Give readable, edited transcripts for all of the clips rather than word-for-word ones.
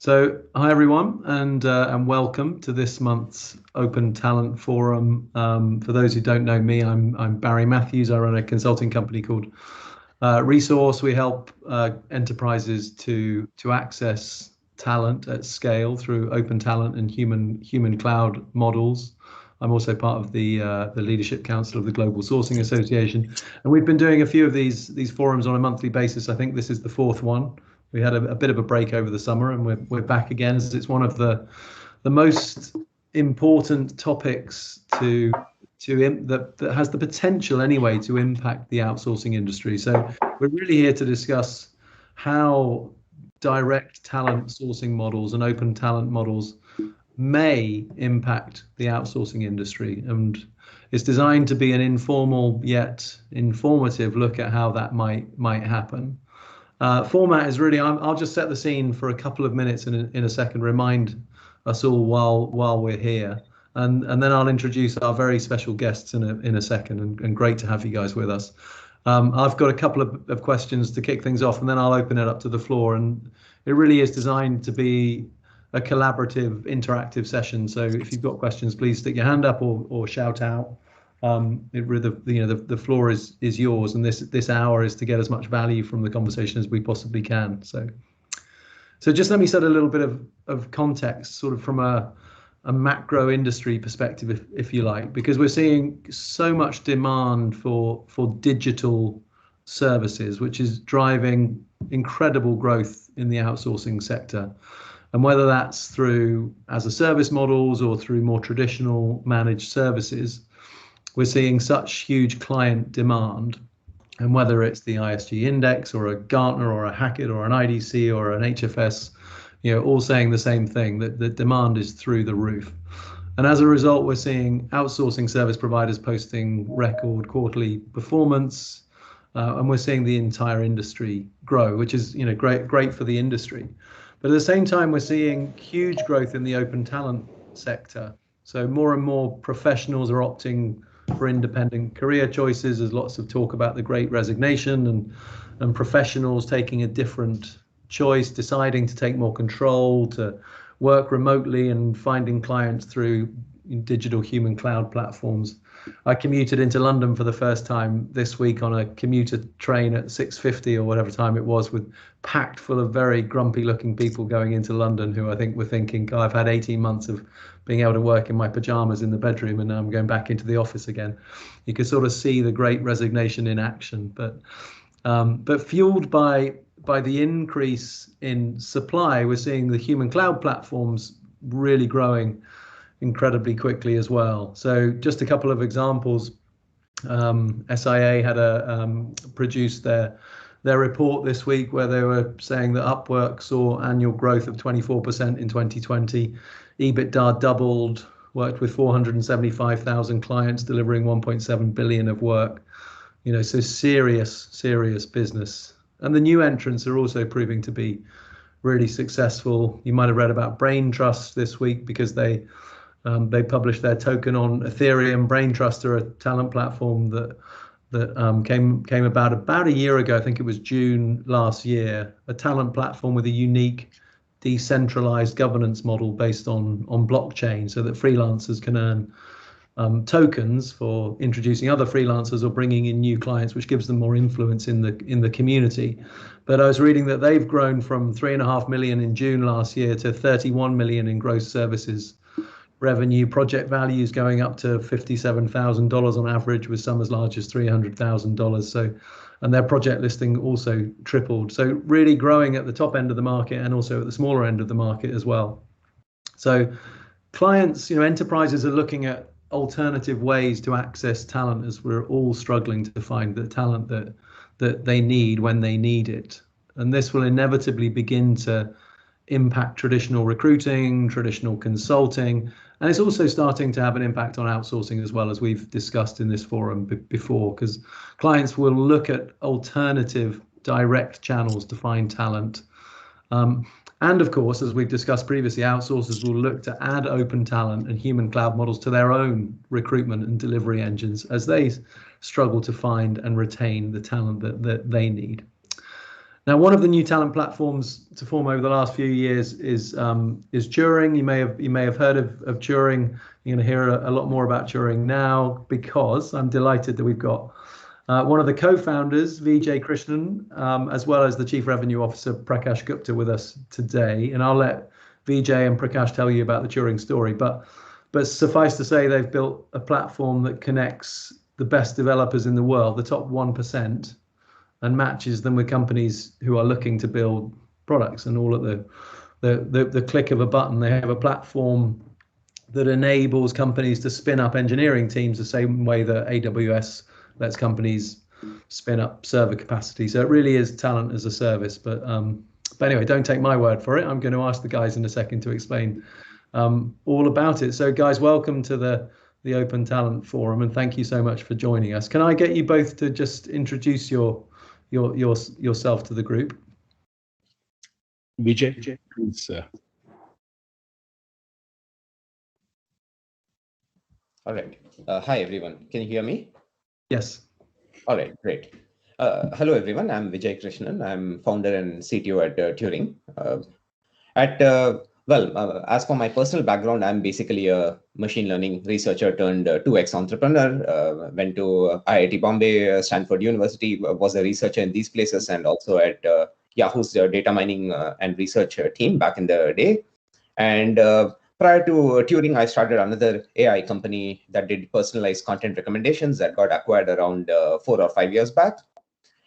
Hi everyone, and welcome to this month's Open Talent Forum. For those who don't know me, I'm Barry Matthews. I run a consulting company called Resource. We help enterprises to access talent at scale through open talent and human cloud models. I'm also part of the Leadership Council of the Global Sourcing Association, and we've been doing a few of these forums on a monthly basis. I think this is the fourth one. We had a bit of a break over the summer, and we're back again, as it's one of the most important topics that has the potential anyway to impact the outsourcing industry. So we're really here to discuss how direct talent sourcing models and open talent models may impact the outsourcing industry, and it's designed to be an informal yet informative look at how that might happen. Format is really, I'll just set the scene for a couple of minutes in a second, remind us all while we're here, and then I'll introduce our very special guests in a second, and great to have you guys with us. I've got a couple of questions to kick things off, and then I'll open it up to the floor, and it really is designed to be a collaborative, interactive session. So if you've got questions, please stick your hand up or shout out. The floor is yours, and this hour is to get as much value from the conversation as we possibly can. So just let me set a little bit of context, sort of from a macro industry perspective, if you like, because we're seeing so much demand for digital services, which is driving incredible growth in the outsourcing sector. And whether that's through as a service models or through more traditional managed services, we're seeing such huge client demand. And whether it's the ISG index or a Gartner or a Hackett or an IDC or an HFS, all saying the same thing, that the demand is through the roof. And as a result, we're seeing outsourcing service providers posting record quarterly performance, and we're seeing the entire industry grow, which is great for the industry. But at the same time, we're seeing huge growth in the open talent sector. So more and more professionals are opting for independent career choices. There's lots of talk about the Great Resignation and professionals taking a different choice, deciding to take more control, to work remotely and finding clients through digital human cloud platforms. I commuted into London for the first time this week on a commuter train at 6:50 or whatever time it was, with packed full of very grumpy looking people going into London who I think were thinking, God, I've had 18 months of being able to work in my pajamas in the bedroom, and now I'm going back into the office again. You could sort of see the Great Resignation in action, but fueled by the increase in supply, we're seeing the human cloud platforms really growing incredibly quickly as well. So just a couple of examples. SIA had produced their report this week, where they were saying that Upwork saw annual growth of 24% in 2020. EBITDA doubled, worked with 475,000 clients, delivering 1.7 billion of work. So serious business. And the new entrants are also proving to be really successful. You might have read about Brain Trust this week, because they published their token on Ethereum. Brain Trust are a talent platform that came about a year ago. I think it was June last year. A talent platform with a unique decentralized governance model based on blockchain, so that freelancers can earn tokens for introducing other freelancers or bringing in new clients, which gives them more influence in the community. But I was reading that they've grown from 3.5 million in June last year to 31 million in gross services revenue. Project values going up to $57,000 on average, with some as large as $300,000. So, and their project listing also tripled. So really growing at the top end of the market and also at the smaller end of the market as well. So clients, enterprises are looking at alternative ways to access talent, as we're all struggling to find the talent that they need when they need it. And this will inevitably begin to impact traditional recruiting, traditional consulting, and it's also starting to have an impact on outsourcing as well, as we've discussed in this forum before, because clients will look at alternative direct channels to find talent. And of course, as we've discussed previously, outsourcers will look to add open talent and human cloud models to their own recruitment and delivery engines as they struggle to find and retain the talent that they need. Now, one of the new talent platforms to form over the last few years is Turing. You may have heard of Turing. You're going to hear a lot more about Turing now, because I'm delighted that we've got one of the co-founders, Vijay Krishnan, as well as the Chief Revenue Officer, Prakash Gupta, with us today. And I'll let Vijay and Prakash tell you about the Turing story. But suffice to say, they've built a platform that connects the best developers in the world, the top 1%, and matches them with companies who are looking to build products. And all at the click of a button, they have a platform that enables companies to spin up engineering teams the same way that AWS lets companies spin up server capacity. So it really is talent as a service. But anyway, don't take my word for it. I'm going to ask the guys in a second to explain all about it. So guys, welcome to the Open Talent Forum, and thank you so much for joining us. Can I get you both to just introduce yourself to the group? Vijay, please. All right. Hi, everyone. Can you hear me? Yes. All right, great. Hello, everyone. I'm Vijay Krishnan. I'm founder and CTO at Turing. As for my personal background, I'm basically a machine learning researcher turned 2x entrepreneur. Went to IIT Bombay, Stanford University, was a researcher in these places, and also at Yahoo's data mining and research team back in the day. And prior to Turing, I started another AI company that did personalized content recommendations that got acquired around 4 or 5 years back.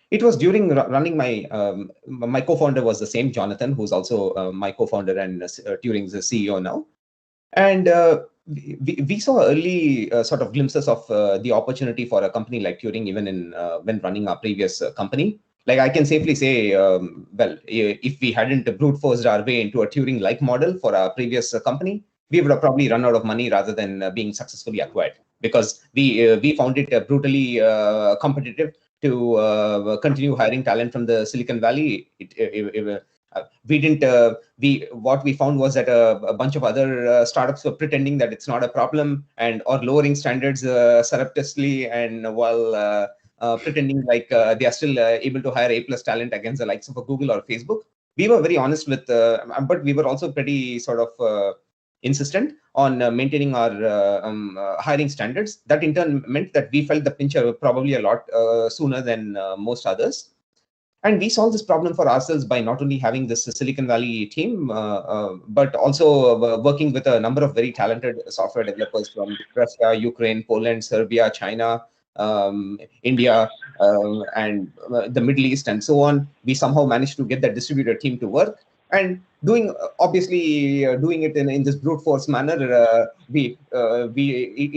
It was during running my co-founder was the same Jonathan, who's also my co-founder and Turing's CEO now. And we saw early sort of glimpses of the opportunity for a company like Turing, even in when running our previous company. Like I can safely say, if we hadn't brute forced our way into a Turing-like model for our previous company, we would have probably run out of money rather than being successfully acquired, because we found it brutally competitive to continue hiring talent from the Silicon Valley. What we found was that a bunch of other startups were pretending that it's not a problem or lowering standards surreptitiously, and while pretending like they are still able to hire A+ talent against the likes of a Google or Facebook. We were very honest with, but we were also pretty sort of insistent on maintaining our hiring standards. That in turn meant that we felt the pinch probably a lot sooner than most others. And we solved this problem for ourselves by not only having this Silicon Valley team, but also working with a number of very talented software developers from Russia, Ukraine, Poland, Serbia, China, India, and the Middle East, and so on. We somehow managed to get that distributed team to work. And doing it in this brute force manner, it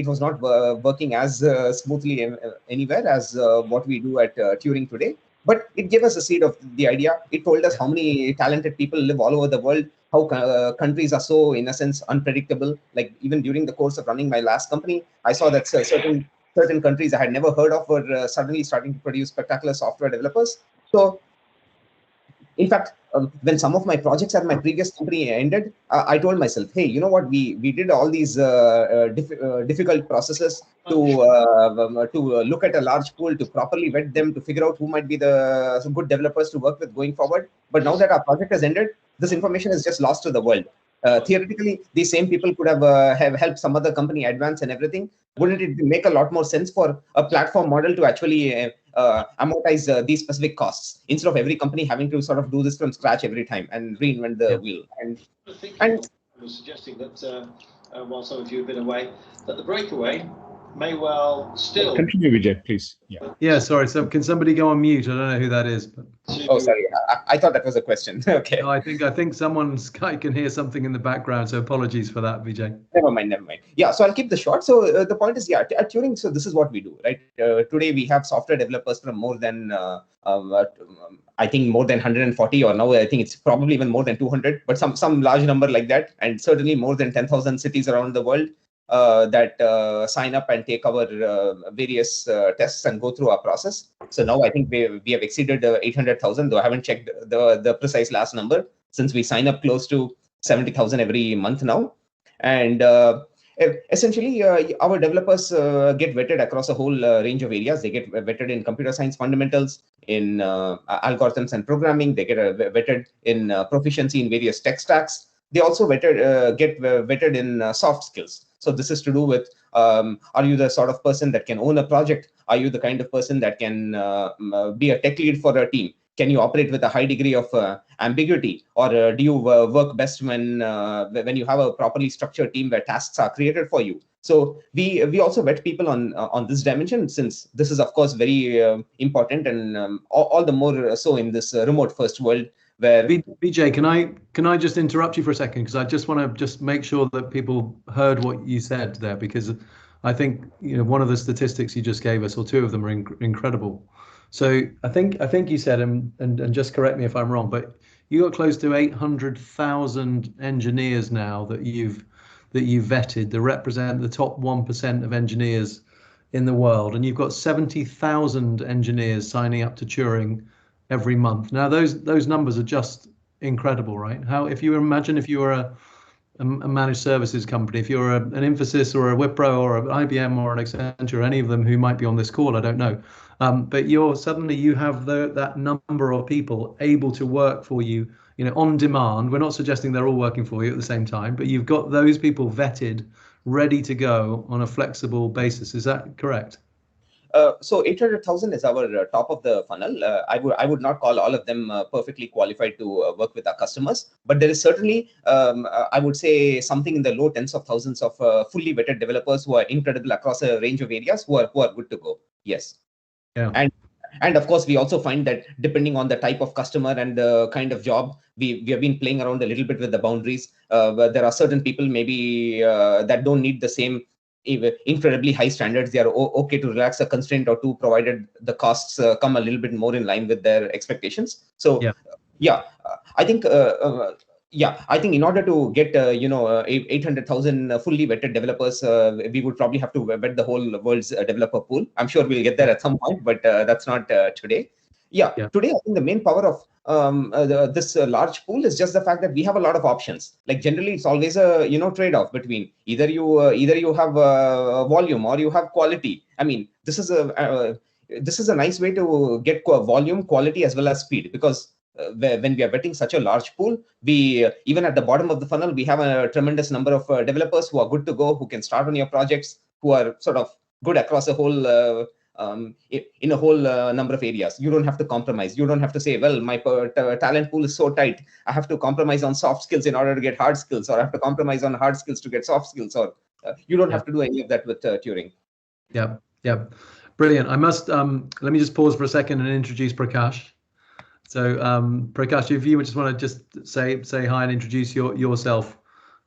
was not working as smoothly anywhere as what we do at Turing today. But it gave us a seed of the idea. It told us how many talented people live all over the world, how countries are so, in a sense, unpredictable. Like even during the course of running my last company, I saw that certain countries I had never heard of were suddenly starting to produce spectacular software developers. So, in fact, when some of my projects at my previous company ended, I told myself, hey, you know what? We did all these difficult processes to look at a large pool, to properly vet them, to figure out who might be some good developers to work with going forward. But now that our project has ended, this information is just lost to the world. Theoretically, these same people could have helped some other company advance and everything. Wouldn't it make a lot more sense for a platform model to actually amortize these specific costs, instead of every company having to sort of do this from scratch every time and reinvent the wheel? And I was suggesting that while some of you have been away, that the breakaway may well still continue, Vijay, please. Yeah, sorry. So can somebody go on mute? I don't know who that is. But... Oh, sorry. I thought that was a question. Okay. No, I think someone's can hear something in the background. So apologies for that, Vijay. Never mind. Yeah, so I'll keep this short. So the point is, at Turing, so this is what we do, right? Today we have software developers from more than, I think more than 140, or now I think it's probably even more than 200, but some large number like that, and certainly more than 10,000 cities around the world that sign up and take our various tests and go through our process. So now I think we have exceeded 800,000, though I haven't checked the precise last number, since we sign up close to 70,000 every month now. And essentially, our developers get vetted across a whole range of areas. They get vetted in computer science fundamentals, in algorithms and programming. They get vetted in proficiency in various tech stacks. They also get vetted in soft skills. So this is to do with, are you the sort of person that can own a project? Are you the kind of person that can be a tech lead for a team? Can you operate with a high degree of ambiguity, or do you work best when you have a properly structured team where tasks are created for you? So we also vet people on this dimension, since this is of course very important, and all the more so in this remote first world where. Vijay, can I just interrupt you for a second, because I just want to just make sure that people heard what you said there, because I think one of the statistics you just gave us, or two of them, are incredible. So I think you said, and just correct me if I'm wrong, but you got close to 800,000 engineers now that you've vetted that represent the top 1% of engineers in the world, and you've got 70,000 engineers signing up to Turing every month. Now those numbers are just incredible, right? If you were a managed services company, if you're an Infosys or a Wipro or an IBM or an Accenture, any of them who might be on this call, I don't know. But you have that number of people able to work for you, on demand. We're not suggesting they're all working for you at the same time, but you've got those people vetted, ready to go on a flexible basis. Is that correct? So 800,000 is our top of the funnel. I would not call all of them perfectly qualified to work with our customers, but there is certainly, I would say, something in the low tens of thousands of fully vetted developers who are incredible across a range of areas who are good to go. Yes. Yeah. And of course, we also find that depending on the type of customer and the kind of job, we have been playing around a little bit with the boundaries. There are certain people maybe that don't need the same incredibly high standards. They are okay to relax a constraint or two, provided the costs come a little bit more in line with their expectations. So I think I think in order to get 800,000 fully vetted developers, we would probably have to vet the whole world's developer pool. I'm sure we'll get there at some point, but that's not today. Today I think the main power of this large pool is just the fact that we have a lot of options. Like generally, it's always a trade-off between either you have volume or you have quality. I mean, this is a nice way to get volume, quality, as well as speed, because when we are vetting such a large pool, we even at the bottom of the funnel, we have a tremendous number of developers who are good to go, who can start on your projects, who are sort of good across a whole in a whole number of areas. You don't have to compromise. You don't have to say, well, my talent pool is so tight, I have to compromise on soft skills in order to get hard skills, or I have to compromise on hard skills to get soft skills, or you don't have to do any of that with Turing. Yeah. Brilliant. I must let me just pause for a second and introduce Prakash. So Prakash, if you just want to just say hi and introduce yourself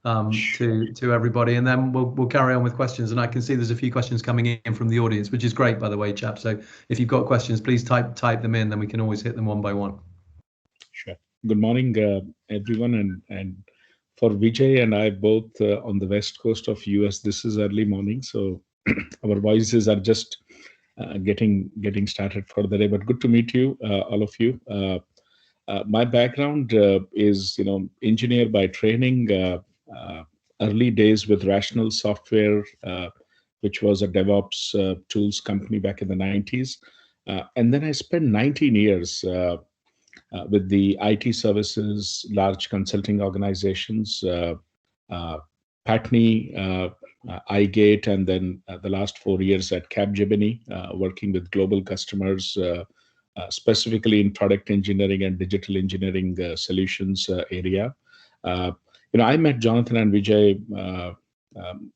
to everybody, and then we'll carry on with questions. And I can see there's a few questions coming in from the audience, which is great, by the way, chap. So if you've got questions, please type them in, then we can always hit them one by one. Sure. Good morning, everyone, and for Vijay and I both on the west coast of US, this is early morning, so our voices are just getting started for the day. But good to meet you, all of you. My background is engineer by training. Early days with Rational Software, which was a DevOps tools company back in the 90s. And then I spent 19 years with the IT services, large consulting organizations, Patney, iGate, and then the last 4 years at Capgemini, working with global customers, specifically in product engineering and digital engineering solutions area. I met Jonathan and Vijay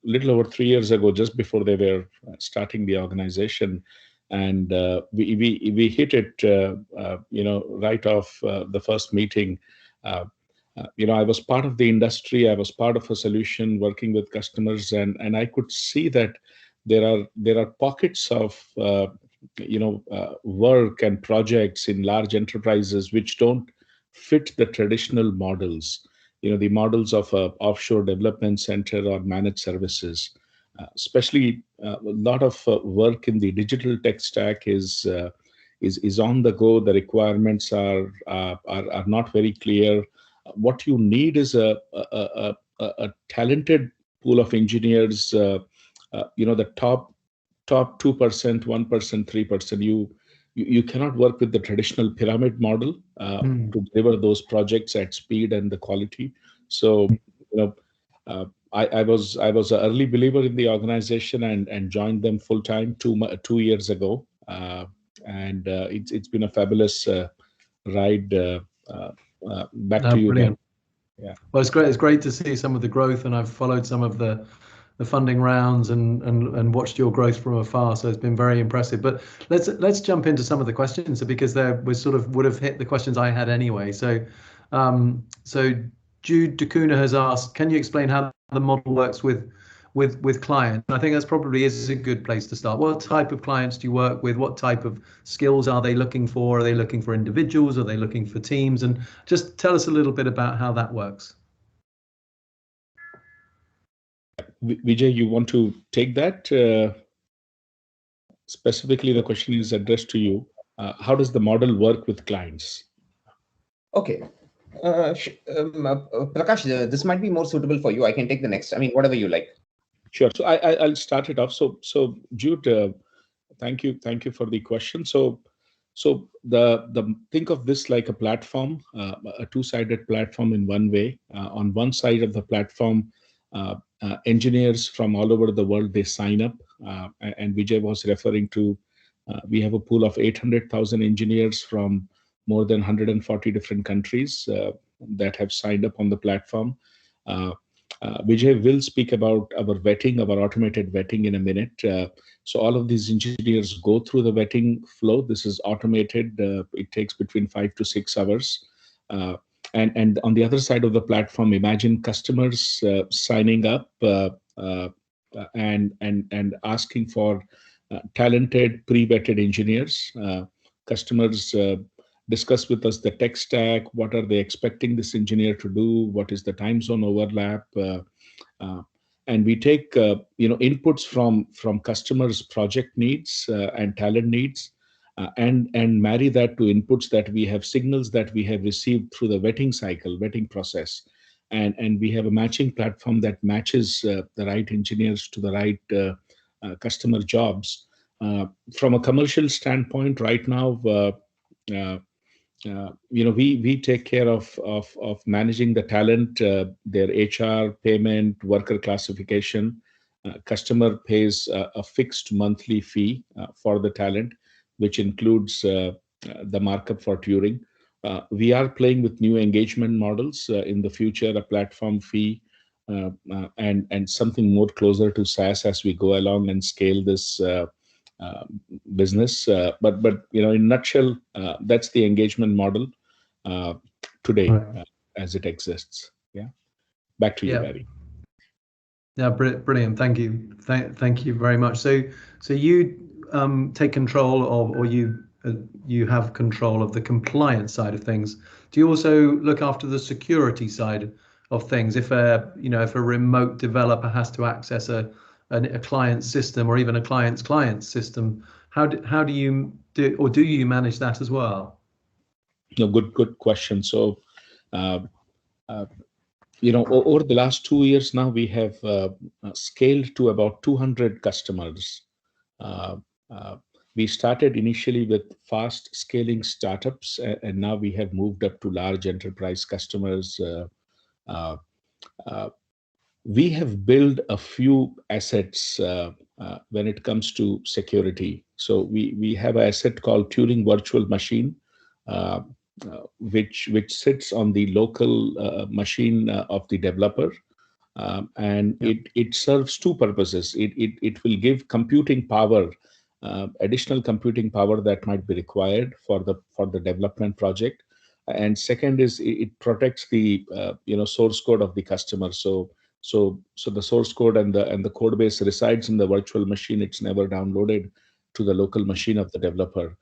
little over 3 years ago, just before they were starting the organization, and we hit it, right off the first meeting. I was part of the industry. I was part of a solution working with customers, and I could see that there are pockets of work and projects in large enterprises which don't fit the traditional models. The models of a offshore development center or managed services, especially a lot of work in the digital tech stack is on the go. The requirements are not very clear. What you need is a talented pool of engineers, the top 2%, 1%, 3%. You cannot work with the traditional pyramid model to deliver those projects at speed and the quality. So, I was an early believer in the organization and joined them full time 2 years ago, and it's been a fabulous ride. Back to you, brilliant. Ben. Yeah. Well, it's great. It's great to see some of the growth, and I've followed some of the funding rounds and watched your growth from afar. So it's been very impressive. But let's jump into some of the questions because we sort of would have hit the questions I had anyway. So Jude Dacuna has asked, can you explain how the model works with clients? And I think that's probably is a good place to start. What type of clients do you work with? What type of skills are they looking for? Are they looking for individuals? Are they looking for teams? And just tell us a little bit about how that works. Vijay, you want to take that? Specifically, the question is addressed to you. How does the model work with clients? Okay. Prakash, this might be more suitable for you. I can take the next. I mean, whatever you like. Sure. So I'll start it off. So Jude, thank you for the question. So the think of this like a platform, a two-sided platform in one way. On one side of the platform, engineers from all over the world, they sign up, and Vijay was referring to, we have a pool of 800,000 engineers from more than 140 different countries that have signed up on the platform. Vijay will speak about our vetting, our automated vetting in a minute. So all of these engineers go through the vetting flow. This is automated. It takes between 5 to 6 hours. And on the other side of the platform, imagine customers signing up and asking for talented, pre-vetted engineers. Customers discuss with us the tech stack. What are they expecting this engineer to do? What is the time zone overlap? And we take inputs from customers' project needs and talent needs, and marry that to inputs that we have, signals that we have received through the vetting process, and we have a matching platform that matches the right engineers to the right customer jobs. From a commercial standpoint, right now, we take care of managing the talent, their HR, payment, worker classification. Customer pays a fixed monthly fee for the talent, which includes the markup for Turing. We are playing with new engagement models in the future, a platform fee, and something more closer to SaaS as we go along and scale this business. But in a nutshell, that's the engagement model today as it exists. Yeah. Back to you, Barry. Yeah, brilliant. Thank you. Thank you very much. So you take control of, or you have control of the compliance side of things. Do you also look after the security side of things? If a remote developer has to access a client system or even a client's client system, how do you do, or do you manage that as well? Good question. So over the last 2 years now, we have scaled to about 200 customers. We started initially with fast scaling startups, and now we have moved up to large enterprise customers. We have built a few assets when it comes to security. So we have an asset called Turing Virtual Machine, which sits on the local machine of the developer, and it serves two purposes. It will give computing power, additional computing power that might be required for the development project, and second is it protects the source code of the customer. So the source code and the code base resides in the virtual machine. It's never downloaded to the local machine of the developer.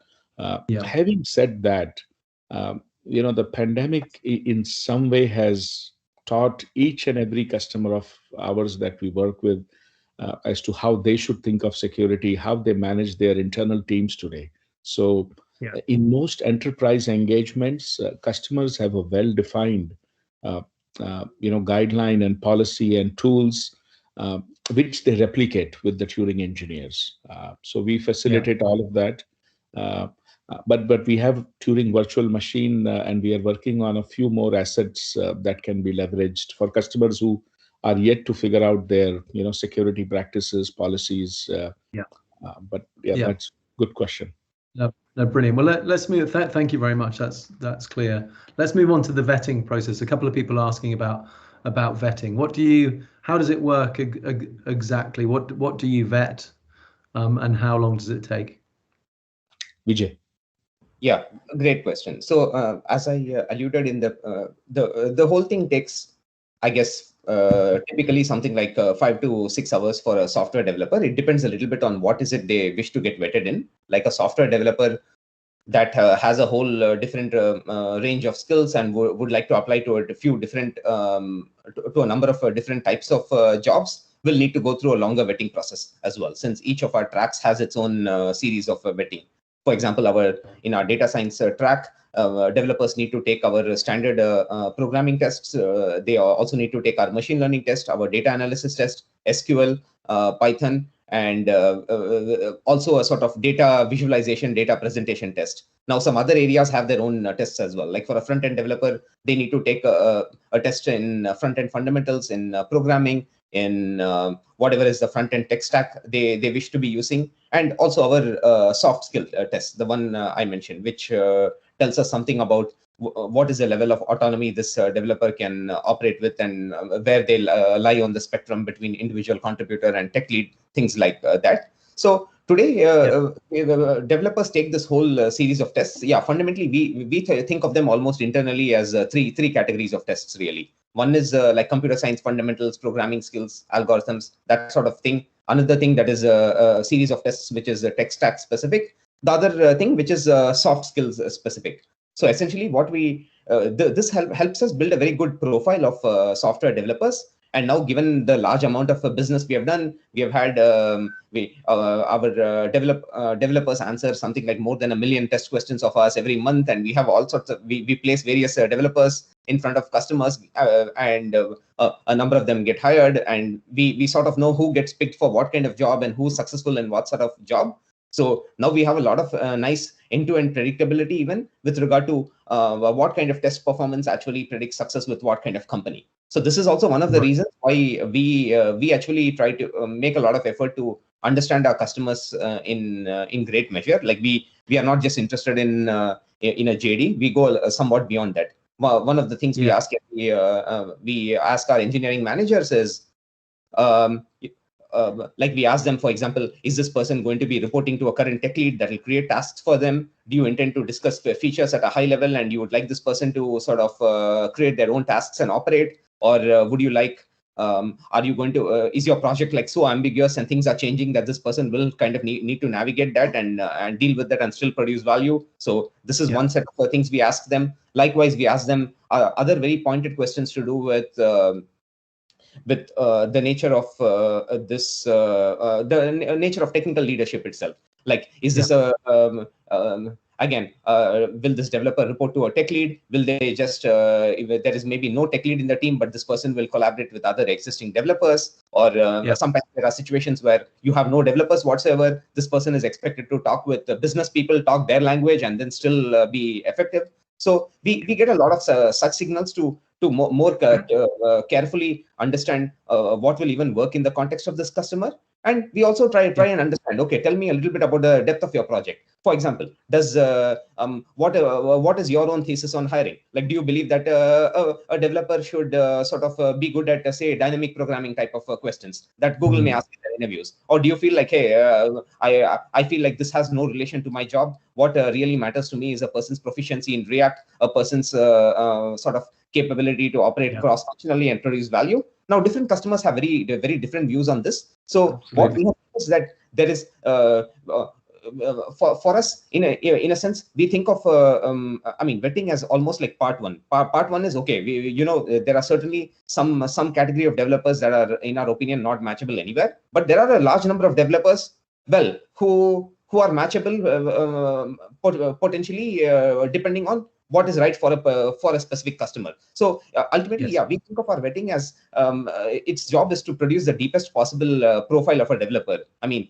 Having said that, the pandemic in some way has taught each and every customer of ours that we work with as to how they should think of security, how they manage their internal teams today. So in most enterprise engagements, customers have a well-defined guideline and policy and tools which they replicate with the Turing engineers. So we facilitate all of that. But we have Turing virtual machine, and we are working on a few more assets that can be leveraged for customers who are yet to figure out their security practices, policies. But that's a good question. No, brilliant. Well, let's move. Thank you very much. That's clear. Let's move on to the vetting process. A couple of people asking about vetting. How does it work exactly? What do you vet, and how long does it take? Vijay. Yeah, great question. So as I alluded in the whole thing takes, I guess, typically something like 5 to 6 hours for a software developer. It depends a little bit on what is it they wish to get vetted in. Like a software developer that has a whole different range of skills and would like to apply to a few different to a number of different types of jobs will need to go through a longer vetting process as well, since each of our tracks has its own series of vetting. For example, in our data science track, developers need to take our standard programming tests. They also need to take our machine learning test, our data analysis test, SQL, Python, and also a sort of data visualization, data presentation test. Now, some other areas have their own tests as well. Like for a front-end developer, they need to take a test in front-end fundamentals, in programming, in whatever is the front-end tech stack they wish to be using, and also our soft skill test, the one I mentioned, which tells us something about what is the level of autonomy this developer can operate with, and where they lie on the spectrum between individual contributor and tech lead, things like that. So today, developers take this whole series of tests. Yeah, fundamentally, we think of them almost internally as three categories of tests, really. One is like computer science fundamentals, programming skills, algorithms, that sort of thing. Another thing that is a series of tests, which is tech stack specific. The other thing, which is soft skills specific. So essentially, what this helps us build a very good profile of software developers. And now, given the large amount of business we have done, we have had our developers answer something like more than 1 million test questions of us every month, and we have all sorts of we place various developers in front of customers, and a number of them get hired, and we sort of know who gets picked for what kind of job and who's successful in what sort of job. So now we have a lot of nice end-to-end predictability, even with regard to what kind of test performance actually predicts success with what kind of company. So this is also one of the reasons why we actually try to make a lot of effort to understand our customers in great measure. Like we are not just interested in a JD. We go somewhat beyond that. One of the things we ask our engineering managers is, like we ask them, for example, is this person going to be reporting to a current tech lead that will create tasks for them? Do you intend to discuss features at a high level, and you would like this person to sort of create their own tasks and operate? Or would you like, are you going to, is your project like so ambiguous and things are changing that this person will kind of need to navigate that and deal with that and still produce value? So this is one set of things we ask them. Likewise, we ask them other very pointed questions to do with the nature of the nature of technical leadership itself. Like, is this again, will this developer report to a tech lead? Will they just, if there is maybe no tech lead in the team, but this person will collaborate with other existing developers? Or sometimes there are situations where you have no developers whatsoever. This person is expected to talk with the business people, talk their language, and then still be effective. So we get a lot of such signals to more carefully understand what will even work in the context of this customer. And we also try and understand, okay, tell me a little bit about the depth of your project. For example, does what is your own thesis on hiring? Like, do you believe that a developer should sort of be good at, say, dynamic programming type of questions that Google may ask in their interviews? Or do you feel like, hey, I feel like this has no relation to my job. What really matters to me is a person's proficiency in React, a person's sort of capability to operate cross-functionally and produce value. Now, different customers have very different views on this. So what we have is that there is for us, in a sense, we think of vetting as almost like part one. Part one is, okay, there are certainly some category of developers that are, in our opinion, not matchable anywhere, but there are a large number of developers, who are matchable potentially, depending on what is right for a specific customer. So ultimately, yeah, we think of our vetting as its job is to produce the deepest possible profile of a developer. I mean,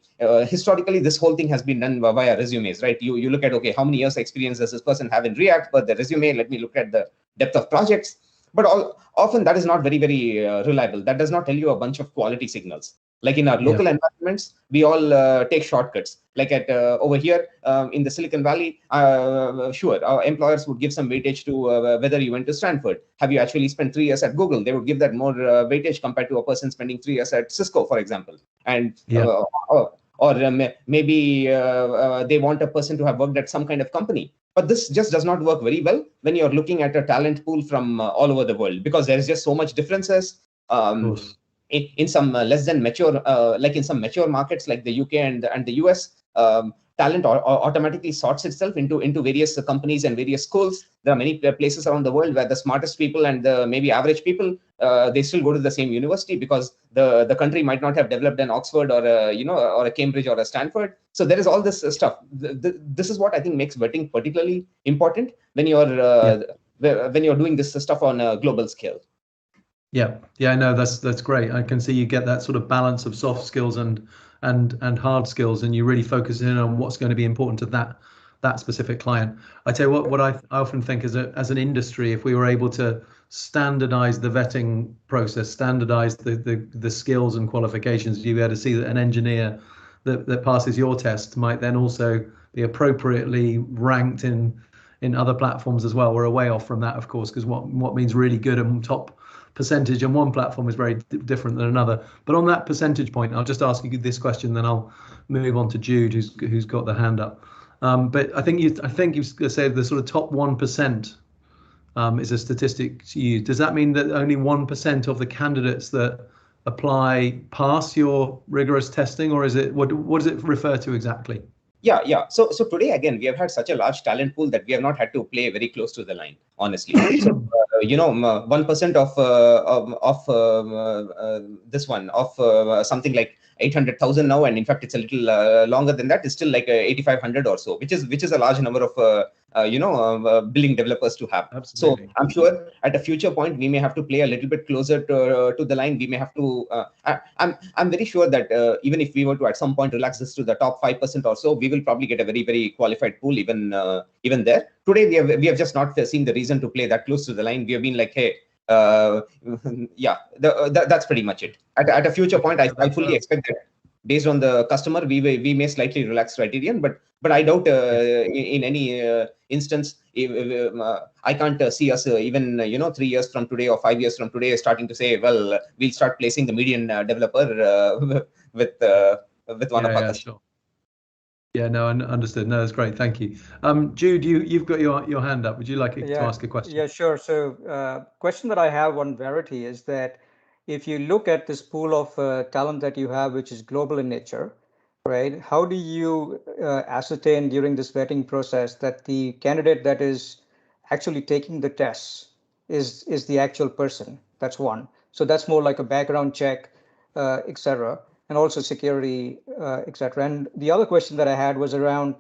historically, this whole thing has been done via resumes, right? You look at, okay, how many years experience does this person have in React? But the resume, let me look at the depth of projects. But often that is not very, very reliable. That does not tell you a bunch of quality signals. Like in our local environments, we all take shortcuts. Like at over here in the Silicon Valley, sure, our employers would give some weightage to whether you went to Stanford. Have you actually spent 3 years at Google? They would give that more weightage compared to a person spending 3 years at Cisco, for example. And maybe they want a person to have worked at some kind of company. But this just does not work very well when you're looking at a talent pool from all over the world, because there's just so much differences. In some less than mature, like in some mature markets like the UK and the US, talent automatically sorts itself into various companies and various schools. There are many places around the world where the smartest people and the maybe average people, they still go to the same university, because the country might not have developed an Oxford or or a Cambridge or a Stanford. So there is all this stuff. This is what I think makes vetting particularly important when you're doing this stuff on a global scale. Yeah, no, that's great. I can see you get that sort of balance of soft skills and hard skills, and you really focus in on what's going to be important to that specific client. I tell you what I often think as an industry, if we were able to standardize the vetting process, standardize the skills and qualifications, you'd be able to see that an engineer that passes your test might then also be appropriately ranked in other platforms as well. We're a way off from that, of course, because what means really good and top percentage on one platform is very different than another. But on that percentage point, I'll just ask you this question, then I'll move on to Jude, who's got the hand up. But I think you said the sort of top 1% is a statistic to use. Does that mean that only 1% of the candidates that apply pass your rigorous testing, or is it what does it refer to exactly? Yeah. So today, again, we have had such a large talent pool that we have not had to play very close to the line, honestly. So 1% of this one of something like 800,000 now, and in fact it's a little longer than that, is still like 8,500 or so, which is a large number of billing developers to have. Absolutely. So I'm sure at a future point we may have to play a little bit closer to the line. We may have to. I'm very sure that even if we were to at some point relax this to the top 5% or so, we will probably get a very, very qualified pool even there. Today we have just not seen the reason to play that close to the line. We have been like, hey, that's pretty much it. At a future point, I fully expect that based on the customer, we may slightly relax criterion, but I doubt in any instance, I can't see us even 3 years from today or 5 years from today starting to say, well, we'll start placing the median developer with one of our customers. Sure. Yeah, no, understood. No, that's great. Thank you. Jude, you've got your hand up. Would you like to ask a question? Yeah, sure. So question that I have on Varity is that if you look at this pool of talent that you have, which is global in nature, right? How do you ascertain during this vetting process that the candidate that is actually taking the tests is the actual person? That's one. So that's more like a background check, etc., and also security, etc. And the other question that I had was around,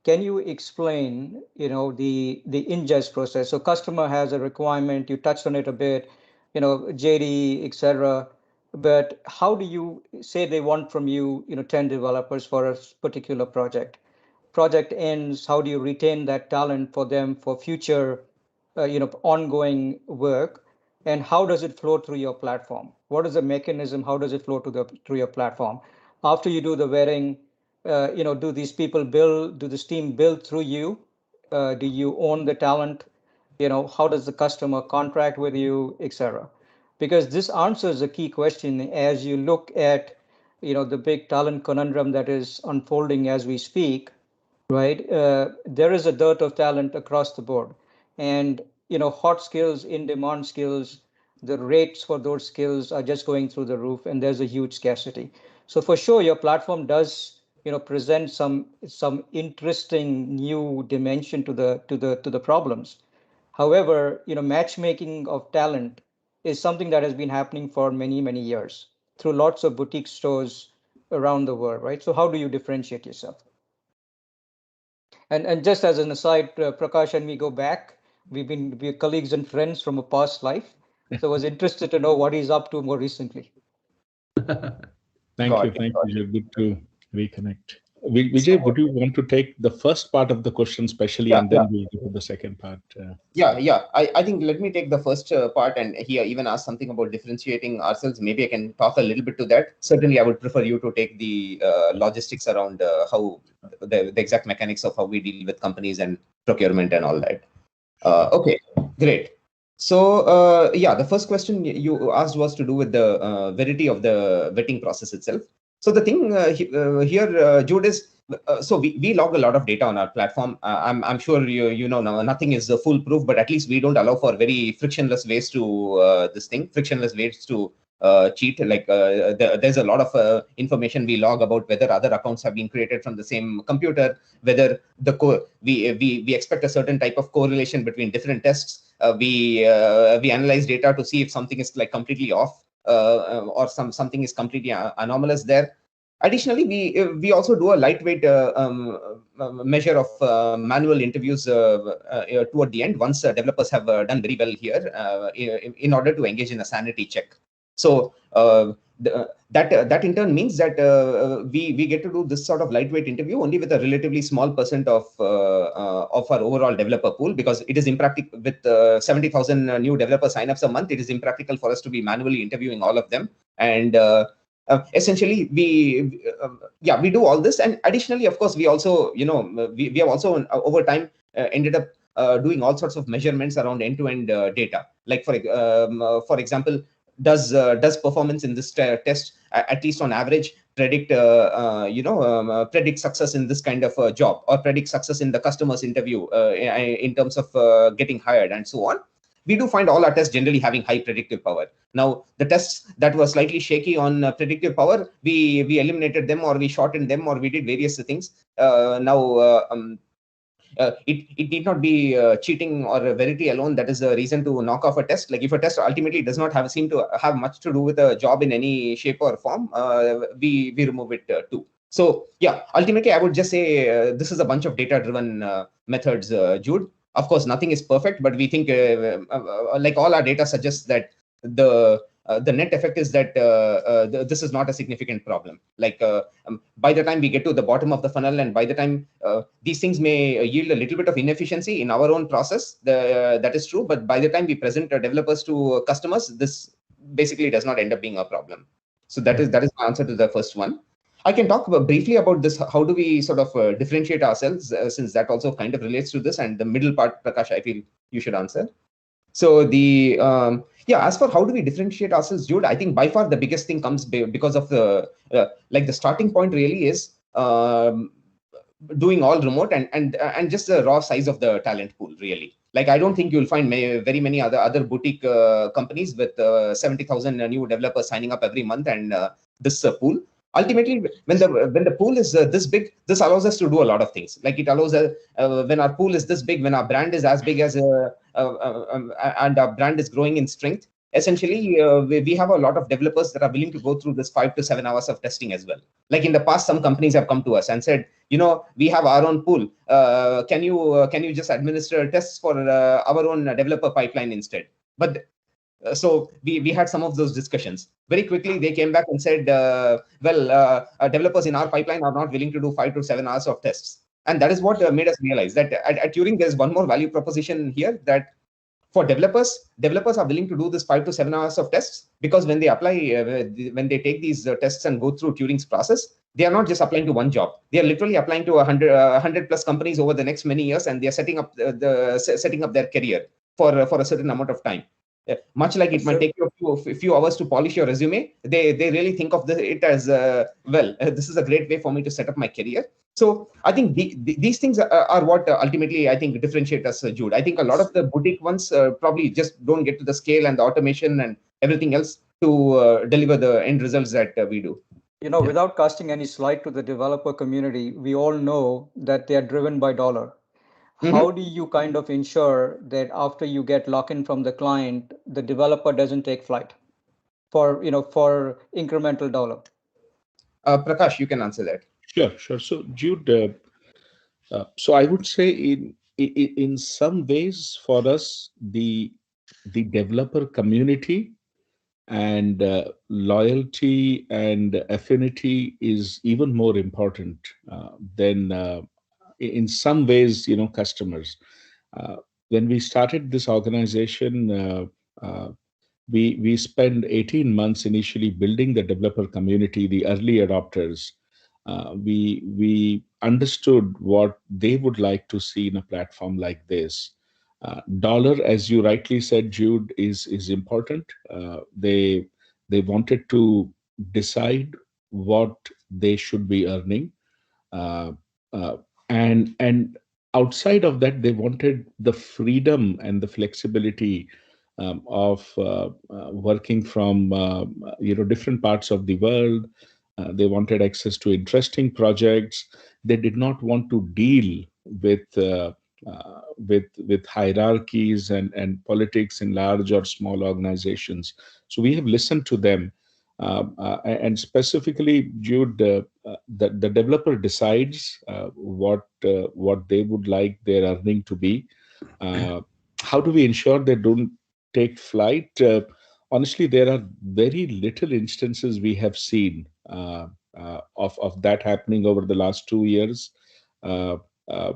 can you explain, the ingest process? So customer has a requirement, you touched on it a bit, JD, etc. But how do you say they want from you, 10 developers for a particular project? Project ends, how do you retain that talent for them for future, ongoing work? And how does it flow through your platform? What is the mechanism? How does it flow through your platform? After you do the vetting, do these people build? Do this team build through you? Do you own the talent? How does the customer contract with you, etc.? Because this answers a key question as you look at, the big talent conundrum that is unfolding as we speak, right? There is a dearth of talent across the board, and hot skills, in-demand skills, the rates for those skills are just going through the roof, and there's a huge scarcity. So for sure, your platform does present some interesting new dimension to the problems. However, matchmaking of talent is something that has been happening for many, many years through lots of boutique stores around the world, right? So how do you differentiate yourself? And just as an aside, Prakash, and we go back, We're colleagues and friends from a past life. So I was interested to know what he's up to more recently. Thank you, Vijay. Good to reconnect. Vijay, would you want to take the first part of the question specially, and then we'll go to the second part? I think let me take the first part, and he even asked something about differentiating ourselves. Maybe I can talk a little bit to that. Certainly, I would prefer you to take the logistics around how the exact mechanics of how we deal with companies and procurement and all that. Okay, great. So the first question you asked was to do with the Varity of the vetting process itself. So the thing here, Jude, is so we log a lot of data on our platform. I'm sure you know nothing is foolproof, but at least we don't allow for very frictionless ways to frictionless ways to cheat. Like there's a lot of information we log about whether other accounts have been created from the same computer, whether we expect a certain type of correlation between different tests. We analyze data to see if something is like completely off or something is completely anomalous there. Additionally, we also do a lightweight measure of manual interviews toward the end once developers have done very well here in order to engage in a sanity check. So that in turn means that we get to do this sort of lightweight interview only with a relatively small percent of our overall developer pool, because it is impractical with 70,000 new developer signups a month. It is impractical for us to be manually interviewing all of them, and essentially we do all this. And additionally, of course, we also we have also over time ended up doing all sorts of measurements around end-to-end data. Like for example, does performance in this test at least on average predict predict success in this kind of job, or predict success in the customer's interview in terms of getting hired, and so on. We do find all our tests generally having high predictive power. Now, the tests that were slightly shaky on predictive power, we eliminated them, or we shortened them, or we did various things. It need not be cheating or Varity alone that is a reason to knock off a test. Like if a test ultimately does not seem to have much to do with a job in any shape or form, we remove it too. So yeah, ultimately I would just say this is a bunch of data-driven methods, Jude. Of course, nothing is perfect, but we think like all our data suggests that the net effect is that this is not a significant problem. Like by the time we get to the bottom of the funnel, and by the time these things may yield a little bit of inefficiency in our own process, that is true. But by the time we present developers to customers, this basically does not end up being a problem. So that is my answer to the first one. I can talk briefly about this. How do we sort of differentiate ourselves, since that also kind of relates to this. And the middle part, Prakash, I feel you should answer. So the as for how do we differentiate ourselves, Jude, I think by far the biggest thing comes because of the the starting point really is doing all remote and just the raw size of the talent pool, really. Like I don't think you'll find very many other boutique companies with 70,000 new developers signing up every month, and this pool. Ultimately, when the pool is this big, this allows us to do a lot of things. Like it allows when our pool is this big, when our brand is as big as and our brand is growing in strength, essentially we have a lot of developers that are willing to go through this 5 to 7 hours of testing as well. Like in the past, some companies have come to us and said, we have our own pool. Can you just administer tests for our own developer pipeline instead? But so we had some of those discussions. Very quickly, they came back and said, developers in our pipeline are not willing to do 5 to 7 hours of tests. And that is what made us realize that at Turing, there's one more value proposition here, that for developers are willing to do this 5 to 7 hours of tests, because when they apply, when they take these tests and go through Turing's process, they are not just applying to one job. They are literally applying to 100 plus companies over the next many years, and they are setting up their career for a certain amount of time. Much like it might take you a few hours to polish your resume, they really think of it as this is a great way for me to set up my career. So I think these things are what ultimately I think differentiate us, Jude. I think a lot of the boutique ones probably just don't get to the scale and the automation and everything else to deliver the end results that we do. Without casting any slight to the developer community, we all know that they are driven by dollar. How do you kind of ensure that after you get lock-in from the client, the developer doesn't take flight for incremental dollar? Prakash, you can answer that. Sure. So Jude, so I would say in some ways, for us, the developer community and loyalty and affinity is even more important than in some ways, customers. Uh, when we started this organization, we spent 18 months initially building the developer community, the early adopters. We understood what they would like to see in a platform like this. Dollar, as you rightly said, Jude, is important. They wanted to decide what they should be earning, uh, uh, and outside of that, they wanted the freedom and the flexibility of working from different parts of the world. They wanted access to interesting projects. They did not want to deal with hierarchies and politics in large or small organizations. So we have listened to them, and specifically, Jude, the developer decides what they would like their earning to be. How do we ensure they don't take flight? Honestly, there are very little instances we have seen of that happening over the last 2 years. Uh, uh,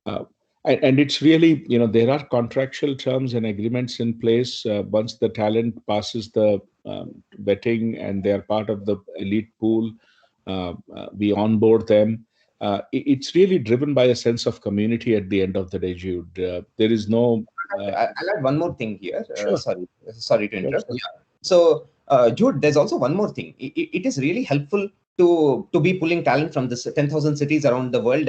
uh, and it's really, there are contractual terms and agreements in place. Once the talent passes the vetting and they are part of the elite pool, we onboard them. It's really driven by a sense of community at the end of the day, Jude. There is no. I'll add one more thing here. Sure. Sorry to interrupt. Sure. Yeah. So, Jude, there's also one more thing. It is really helpful to be pulling talent from this 10,000 cities around the world,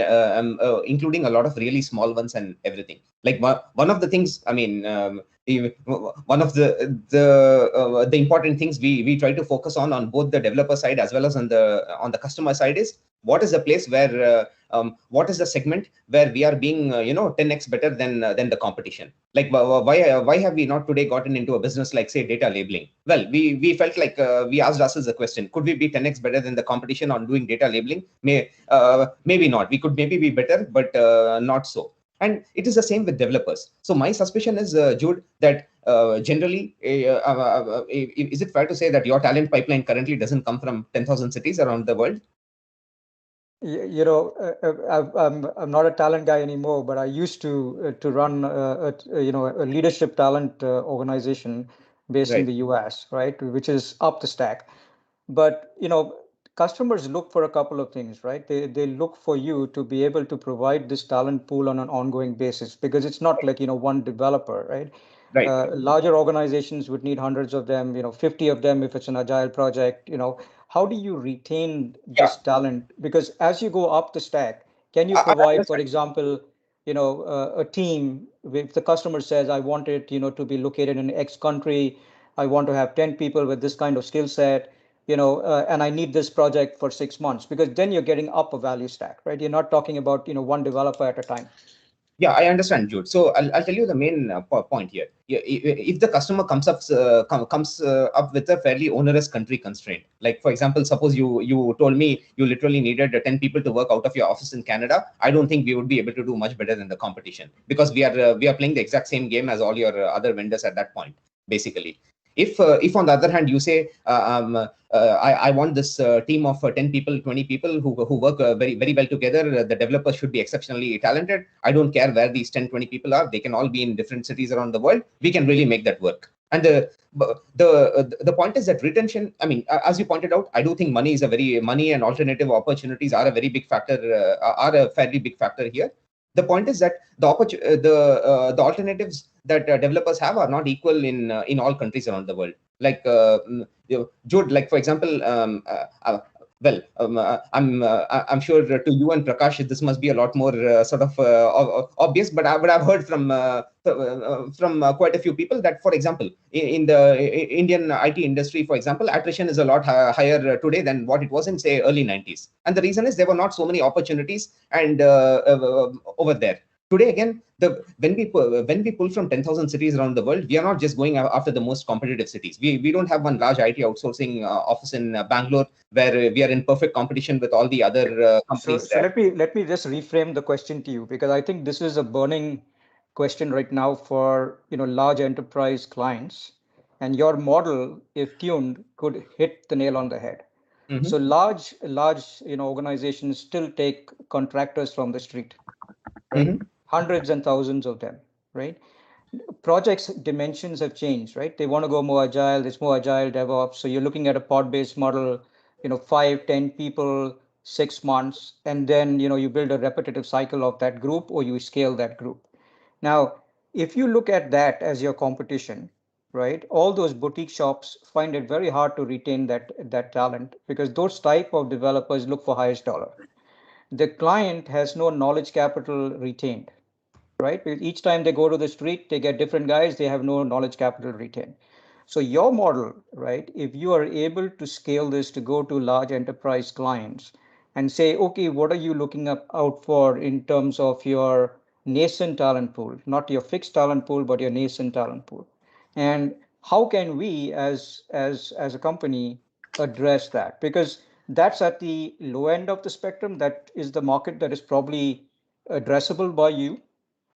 including a lot of really small ones and everything. Like one of the things, I mean, one of the important things we try to focus on both the developer side as well as on the customer side is what is the place where what is the segment where we are being 10x better than the competition. Like why have we not today gotten into a business like, say, data labeling? Well, we felt like we asked ourselves the question: could we be 10x better than the competition on doing data labeling? Maybe not. We could maybe be better, but not so. And it is the same with developers. So my suspicion is, Jude, that generally, is it fair to say that your talent pipeline currently doesn't come from 10,000 cities around the world? I'm not a talent guy anymore, but I used to run a leadership talent organization based in Right. the US, right, which is up the stack. But customers look for a couple of things, right? They look for you to be able to provide this talent pool on an ongoing basis, because it's not like one developer, right? Right. Larger organizations would need hundreds of them, 50 of them if it's an agile project. How do you retain this talent? Because as you go up the stack, can you provide, for example, a team, if the customer says, I want it, to be located in X country, I want to have 10 people with this kind of skill set, and I need this project for 6 months, because then you're getting up a value stack, right? You're not talking about, one developer at a time. Yeah, I understand, Jude. So I'll tell you the main point here. If the customer comes up with a fairly onerous country constraint, like for example, suppose you told me you literally needed 10 people to work out of your office in Canada, I don't think we would be able to do much better than the competition, because we are playing the exact same game as all your other vendors at that point, basically. If on the other hand you say, I want this team of 10 people, 20 people who work very, very well together, the developers should be exceptionally talented. I don't care where these 10, 20 people are. They can all be in different cities around the world. We can really make that work. And the point is that retention, I mean, as you pointed out, I do think money and alternative opportunities are a very big factor, are a fairly big factor here. The point is that the alternatives that developers have are not equal in all countries around the world. Like Jude, like for example, I'm sure to you and Prakash, this must be a lot more obvious. But I've heard from quite a few people that, for example, in the Indian IT industry, for example, attrition is a lot higher today than what it was in, say, early 90s. And the reason is there were not so many opportunities and over there. Today, again, when we pull from 10,000 cities around the world, we are not just going after the most competitive cities. We don't have one large IT outsourcing office in Bangalore where we are in perfect competition with all the other companies. So let me just reframe the question to you, because I think this is a burning question right now for large enterprise clients, and your model, if tuned, could hit the nail on the head. Mm-hmm. So large organizations still take contractors from the street, right? Mm-hmm. Hundreds and thousands of them, right? Projects dimensions have changed, right? They want to go more agile. There's more agile DevOps. So you're looking at a pod-based model, 5, 10 people, 6 months, and then you build a repetitive cycle of that group, or you scale that group. Now, if you look at that as your competition, right, all those boutique shops find it very hard to retain that talent, because those type of developers look for highest dollar. The client has no knowledge capital retained, right? Because each time they go to the street, they get different guys, they have no knowledge capital retained. So your model, right, if you are able to scale this to go to large enterprise clients and say, okay, what are you looking out for in terms of your nascent talent pool, not your fixed talent pool, but your nascent talent pool? And how can we as a company address that? Because that's at the low end of the spectrum. That is the market that is probably addressable by you.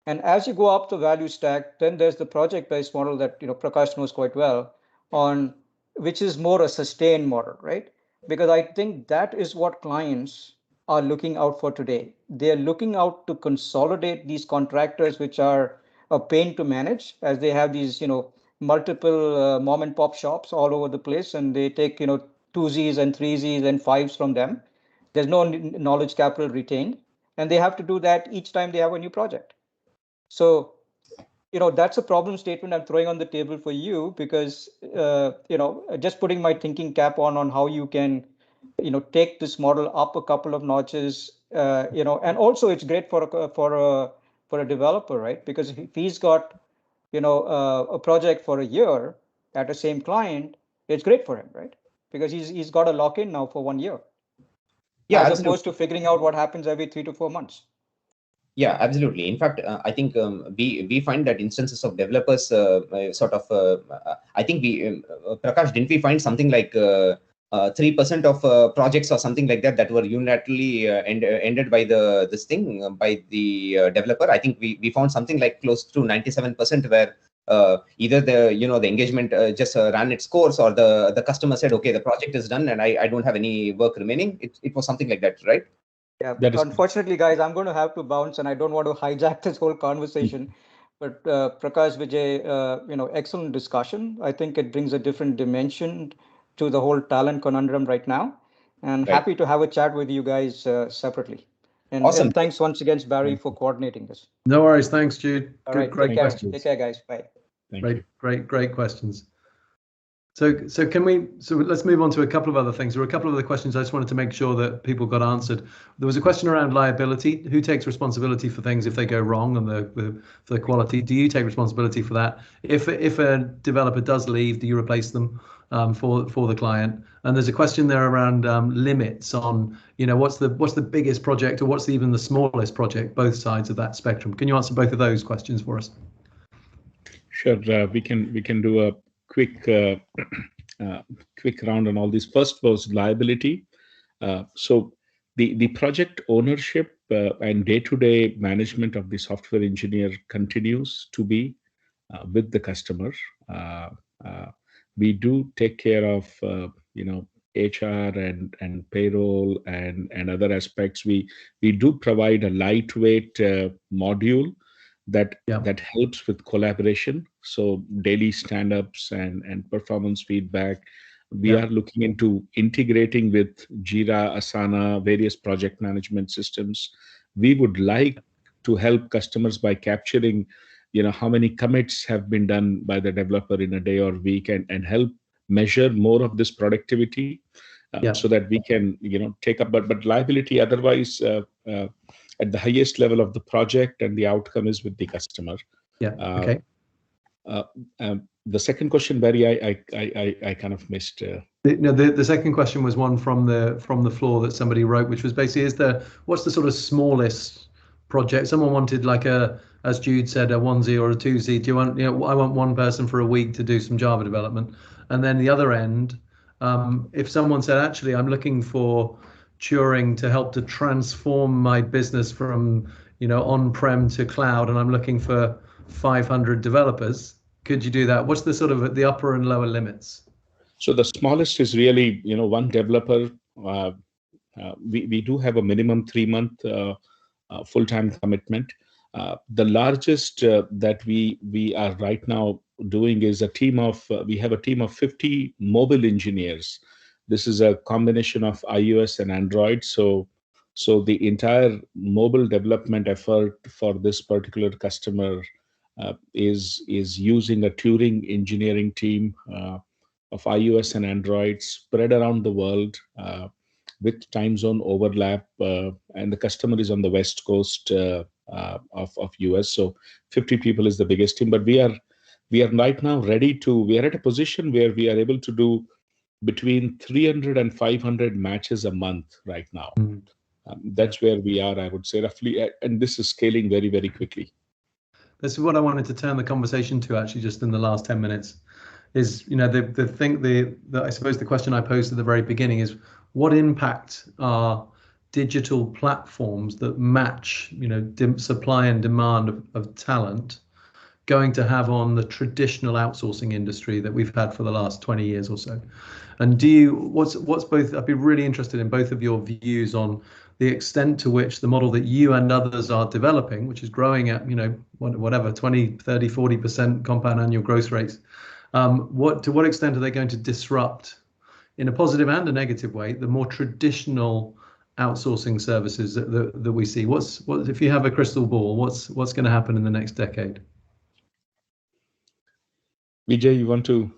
And as you go up the value stack, then there's the project-based model that Prakash knows quite well, on which is more a sustained model, right? Because I think that is what clients are looking out for today. They're looking out to consolidate these contractors, which are a pain to manage, as they have these multiple mom and pop shops all over the place, and they take twosies and threesies and fives from them. There's no knowledge capital retained, and they have to do that each time they have a new project. So, that's a problem statement I'm throwing on the table for you, because, just putting my thinking cap on how you can, take this model up a couple of notches, and also it's great for a developer, right? Because if he's got, a project for a year at the same client, it's great for him, right? Because he's got a lock-in now for 1 year. Yeah, as absolutely. opposed to figuring out what happens every 3 to 4 months. Yeah, absolutely. In fact, I think we find that instances of developers I think Prakash, didn't we find something like 3% of projects or something like that were unilaterally ended by by the developer? I think we found something like close to 97%, where either the engagement just ran its course, or the customer said, okay, the project is done and I don't have any work remaining. It was something like that, right? Yeah, unfortunately, guys, I'm going to have to bounce, and I don't want to hijack this whole conversation. But Prakash, Vijay, excellent discussion. I think it brings a different dimension to the whole talent conundrum right now. And happy to have a chat with you guys separately. And, awesome. And thanks once again, Barry, for coordinating this. No worries. Thanks, Jude. All right, great questions. Take care, guys. Bye. Great questions. So let's move on to a couple of other things. There were a couple of other questions I just wanted to make sure that people got answered. There was a question around liability. Who takes responsibility for things if they go wrong and for the quality? Do you take responsibility for that? If a developer does leave, do you replace them for the client? And there's a question there around limits on, what's the biggest project, or what's even the smallest project, both sides of that spectrum. Can you answer both of those questions for us? Sure, we can do a quick round on all these. First was liability. So the project ownership and day-to-day management of the software engineer continues to be with the customer. We do take care of HR and payroll and other aspects. We do provide a lightweight module that helps with collaboration. So daily stand-ups and performance feedback. We are looking into integrating with Jira, Asana, various project management systems. We would like to help customers by capturing, how many commits have been done by the developer in a day or week, and help measure more of this productivity so that we can, take up. But liability otherwise, at the highest level of the project, and the outcome is with the customer. Okay. The second question, Barry, I kind of missed. The second question was one from the floor that somebody wrote, which was basically, what's the sort of smallest project. Someone wanted like as Jude said, a onesie or a twosie. Do you want, I want one person for a week to do some Java development. And then the other end, if someone said, actually, I'm looking for Turing to help to transform my business from, on-prem to cloud, and I'm looking for 500 developers, could you do that? What's the sort of the upper and lower limits? So the smallest is really, one developer. We do have a minimum 3-month full-time commitment. The largest that we are right now doing is we have a team of 50 mobile engineers. This is a combination of iOS and Android. So the entire mobile development effort for this particular customer is using a Turing engineering team of iOS and Android spread around the world with time zone overlap, and the customer is on the West Coast of US. So 50 people is the biggest team, but we are right now we are at a position where we are able to do between 300 and 500 matches a month right now. That's where we are, I would say, roughly, and this is scaling very, very quickly. This is what I wanted to turn the conversation to, actually, just in the last 10 minutes. Is I suppose the question I posed at the very beginning is, what impact are digital platforms that match supply and demand of talent going to have on the traditional outsourcing industry that we've had for the last 20 years or so? And what's both, I'd be really interested in both of your views on the extent to which the model that you and others are developing, which is growing at whatever 20, 30, 40% compound annual growth rates, to what extent are they going to disrupt, in a positive and a negative way, the more traditional outsourcing services that we see? What if you have a crystal ball, what's going to happen in the next decade? Vijay, you want to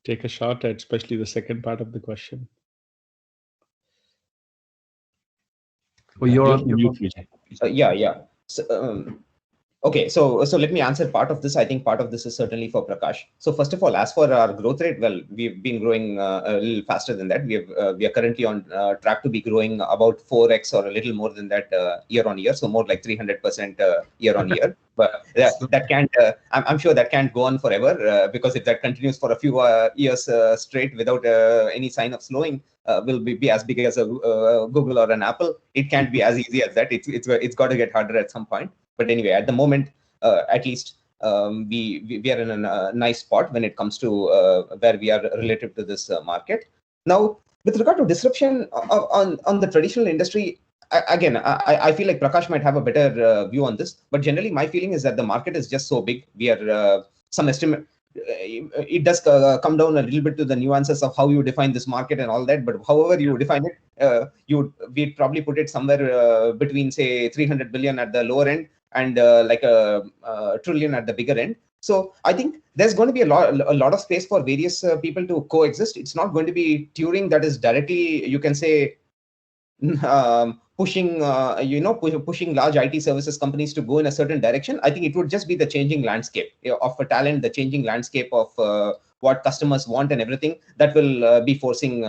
take a shot at especially the second part of the question? Well, you're on mute, Vijay. Yeah. Okay, so let me answer part of this. I think part of this is certainly for Prakash. So first of all, as for our growth rate, well, we've been growing a little faster than that. We are currently on track to be growing about 4x or a little more than that year on year. So more like 300% year on year. But that can't. I'm sure that can't go on forever, because if that continues for a few years straight without any sign of slowing, will be as big as a Google or an Apple. It can't be as easy as that. It's got to get harder at some point. But anyway, at the moment, at least, we are in a nice spot when it comes to where we are relative to this market. Now, with regard to disruption on the traditional industry, I feel like Prakash might have a better view on this. But generally, my feeling is that the market is just so big. We are some estimate. It does come down a little bit to the nuances of how you define this market and all that. But however you define it, we'd probably put it somewhere between, say, 300 billion at the lower end and like a trillion at the bigger end. So I think there's going to be a lot of space for various people to coexist. It's not going to be Turing that is directly, you can say, pushing pushing large IT services companies to go in a certain direction. I think it would just be the changing landscape of talent, the changing landscape of what customers want and everything that will be forcing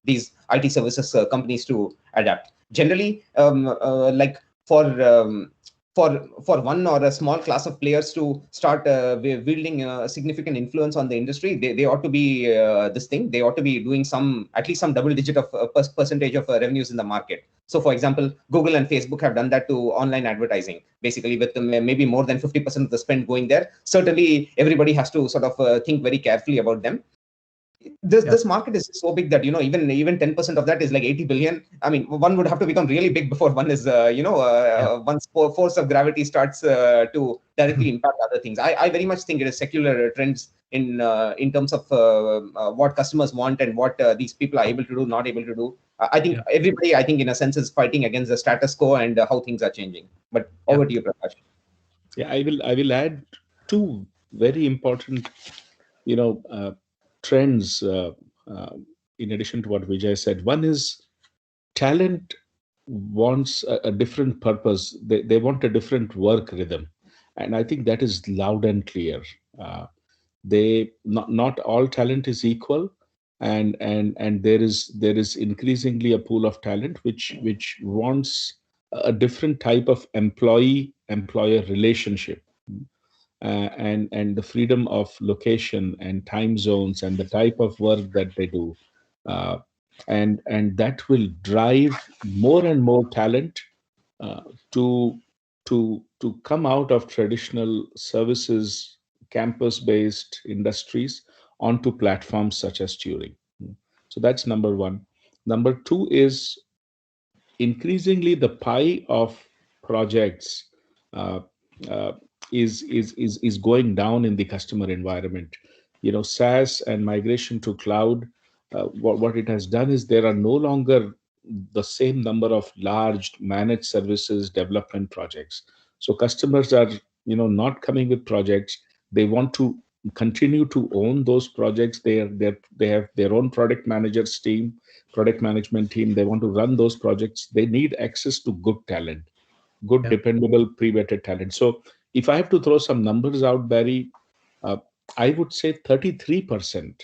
these IT services companies to adapt. Generally, like for one or a small class of players to start wielding a significant influence on the industry, they ought to be this thing. They ought to be doing at least some double digit of percentage of revenues in the market. So, for example, Google and Facebook have done that to online advertising, basically with maybe more than 50% of the spend going there. Certainly, everybody has to sort of think very carefully about them. This market is so big that even 10% of that is like 80 billion. I mean, one would have to become really big before one is one's force of gravity starts to directly impact other things. I very much think it is secular trends in terms of what customers want and what these people are able to do, not able to do. I think everybody, in a sense, is fighting against the status quo and how things are changing. But over to you, Prakash. Yeah, I will add two very important trends in addition to what Vijay said. One is talent wants a different purpose. They want a different work rhythm, and I think that is loud and clear. They not all talent is equal, and there is increasingly a pool of talent which wants a different type of employee-employer relationship, and the freedom of location and time zones and the type of work that they do, uh, and that will drive more and more talent uh, to to come out of traditional services, campus-based industries onto platforms such as Turing. So that's number one. Number two is increasingly the pie of projects uh, uh, is going down in the customer environment. You know, SaaS and migration to cloud, what it has done is there are no longer the same number of large managed services development projects. So customers are, you know, not coming with projects. They want to continue to own those projects. They have their own product management team. They want to run those projects. They need access to good talent, good, Yeah. dependable, pre-vetted talent. So if I have to throw some numbers out, Barry, uh, I would say 33%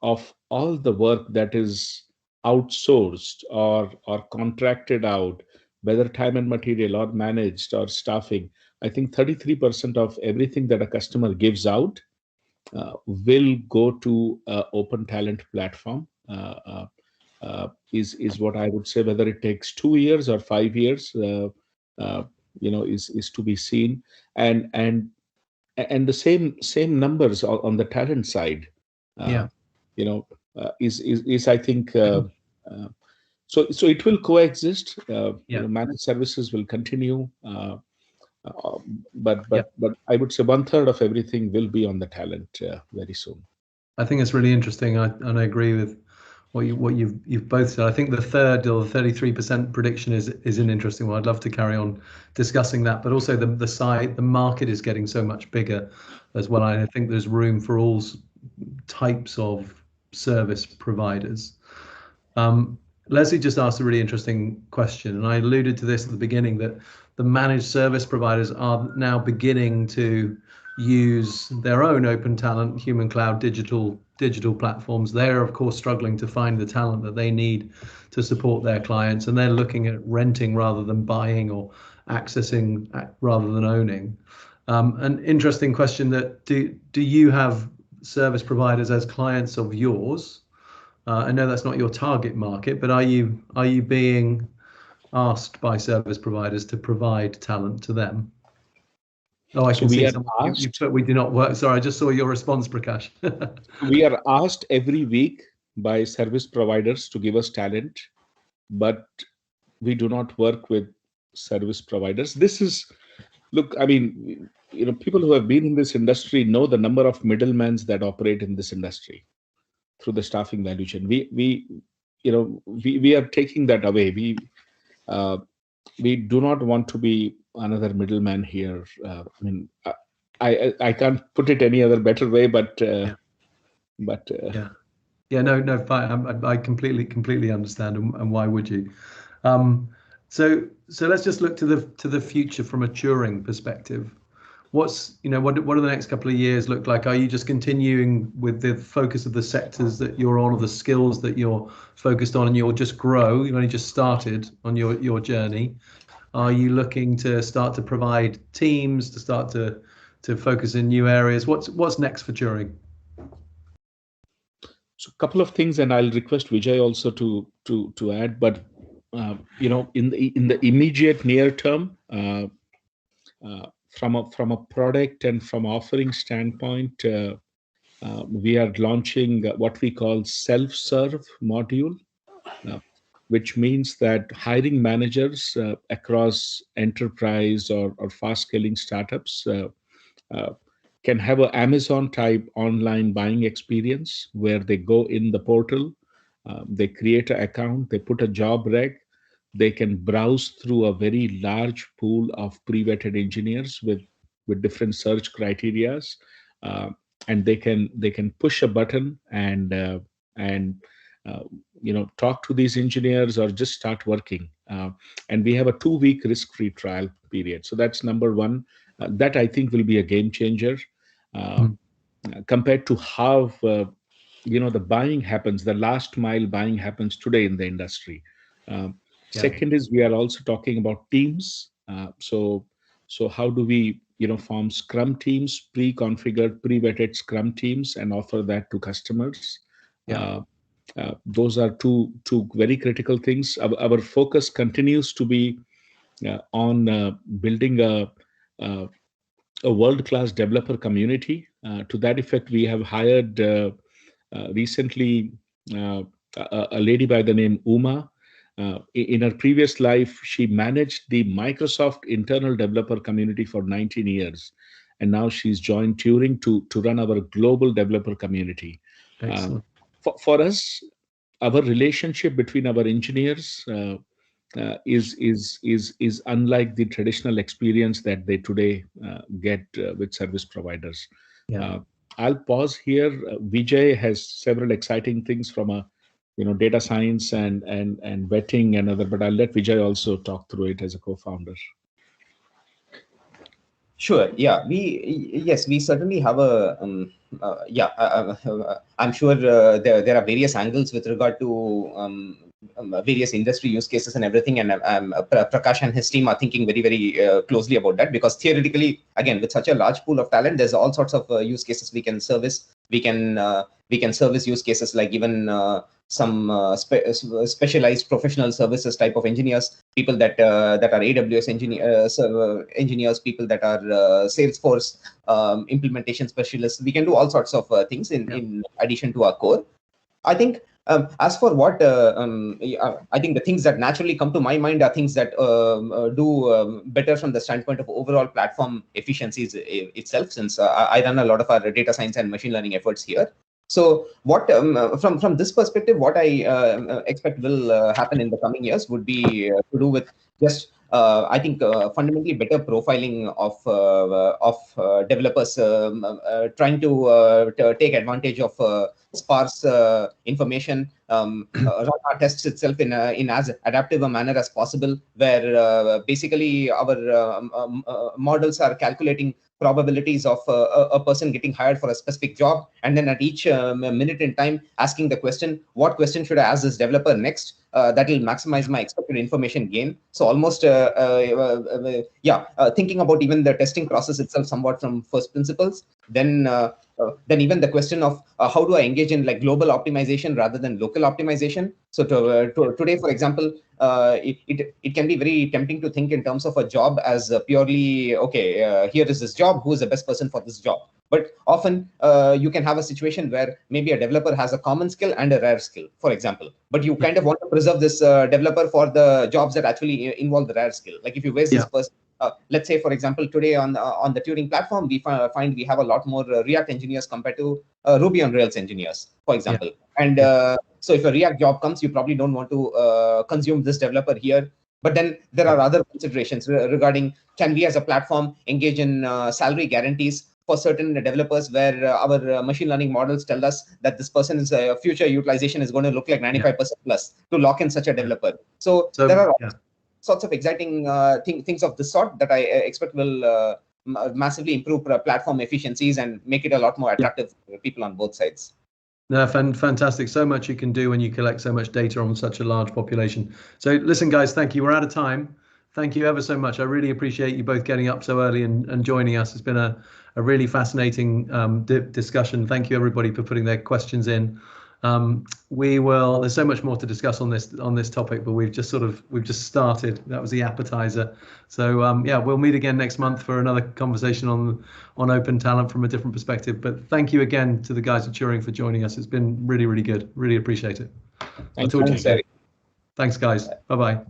of all the work that is outsourced or contracted out, whether time and material or managed or staffing, I think 33% of everything that a customer gives out will go to open talent platform. Is what I would say. Whether it takes 2 years or 5 years, uh, is to be seen. And the same numbers on the talent side. Uh, Yeah. is I think. Uh, so it will coexist. Yeah. Managed services will continue. But Yeah. but but I would say 1/3 of everything will be on the talent very soon. I think it's really interesting, and I agree with what you've both said. I think the third or the 33% prediction is an interesting one. I'd love to carry on discussing that, but also the market is getting so much bigger as well. I think there's room for all types of service providers. Leslie just asked a really interesting question, and I alluded to this at the beginning, that the managed service providers are now beginning to use their own open talent, human cloud, digital platforms. They're of course struggling to find the talent that they need to support their clients, and they're looking at renting rather than buying, or accessing rather than owning. An interesting question: that do you have service providers as clients of yours? I know that's not your target market, but are you being asked by service providers to provide talent to them? Oh, I So can we see are some. You asked. put we do not work. Sorry, I just saw your response, Prakash. We are asked every week by service providers to give us talent, but we do not work with service providers. This is, look, I mean, people who have been in this industry know the number of middlemen that operate in this industry through the staffing value chain. We are taking that away. We do not want to be another middleman here. I mean, I can't put it any other better way, but Yeah. Yeah, no, fine. I completely understand, and why would you? So let's just look to the future from a Turing perspective. What do the next couple of years look like? Are you just continuing with the focus of the sectors that you're on, or the skills that you're focused on, and you'll just grow? You've only just started on your journey. Are you looking to start to provide teams, to start to focus in new areas? What's next for Turing? So a couple of things, and I'll request Vijay also to add. But in the immediate near term, from a product and from offering standpoint, we are launching what we call self-serve module, which means that hiring managers across enterprise or fast-scaling startups can have an Amazon type online buying experience where they go in the portal, they create an account, they put a job rec, they can browse through a very large pool of pre-vetted engineers with different search criterias, and they can push a button and uh, talk to these engineers or just start working. And we have a 2-week risk-free trial period. So that's number one. That I think will be a game changer compared to how the buying happens, the last mile buying happens today in the industry. Yeah. Second is we are also talking about teams. So how do we form Scrum teams, pre-configured, pre-vetted Scrum teams, and offer that to customers? Yeah. Those are two very critical things. Our focus continues to be on building a world-class developer community. To that effect, we have hired recently a lady by the name Uma. In her previous life, she managed the Microsoft internal developer community for 19 years. And now she's joined Turing to run our global developer community. Excellent. For us, our relationship between our engineers is unlike the traditional experience that they today get with service providers. Yeah. I'll pause here. Vijay has several exciting things from a data science and vetting and other, but I'll let Vijay also talk through it as a co-founder. Sure. Yeah. We certainly have a I'm sure there are various angles with regard to various industry use cases and everything, and Prakash and his team are thinking very, very closely about that, because theoretically, again, with such a large pool of talent, there's all sorts of use cases we can service. We can service use cases like even some specialized professional services type of engineers, people that are AWS engineers, people that are Salesforce implementation specialists. We can do all sorts of things in addition to our core. I think as for what I think the things that naturally come to my mind are things that do better from the standpoint of overall platform efficiencies itself, since I run a lot of our data science and machine learning efforts here. So what from this perspective, what I expect will happen in the coming years would be to do with just I think fundamentally better profiling of developers trying to take advantage of sparse information, run our tests itself in as adaptive a manner as possible, where basically our models are calculating probabilities of a person getting hired for a specific job, and then at each minute in time asking the question, what question should I ask this developer next? That will maximize my expected information gain. So almost thinking about even the testing process itself somewhat from first principles. Then even the question of how do I engage in like global optimization rather than local optimization. So today, for example, it can be very tempting to think in terms of a job as purely, okay, here is this job, who is the best person for this job? But often you can have a situation where maybe a developer has a common skill and a rare skill, for example, but you kind of want to preserve this developer for the jobs that actually involve the rare skill. Like if you waste this person, let's say, for example, today on the Turing platform, we find we have a lot more React engineers compared to Ruby on Rails engineers, for example. And so if a React job comes, you probably don't want to consume this developer here. But then there are other considerations regarding, can we as a platform engage in salary guarantees for certain developers, where our machine learning models tell us that this person's future utilization is going to look like 95% plus, to lock in such a developer. So there are sorts of exciting things of this sort that I expect will massively improve platform efficiencies and make it a lot more attractive for people on both sides. No, fantastic. So much you can do when you collect so much data on such a large population. So listen, guys, thank you. We're out of time. Thank you ever so much. I really appreciate you both getting up so early and joining us. It's been a really fascinating discussion. Thank you, everybody, for putting their questions in. There's so much more to discuss on this topic, but we've just started. That was the appetizer. So we'll meet again next month for another conversation on open talent from a different perspective. But thank you again to the guys at Turing for joining us. It's been really, really good. Really appreciate it. Thanks, guys. Bye-bye.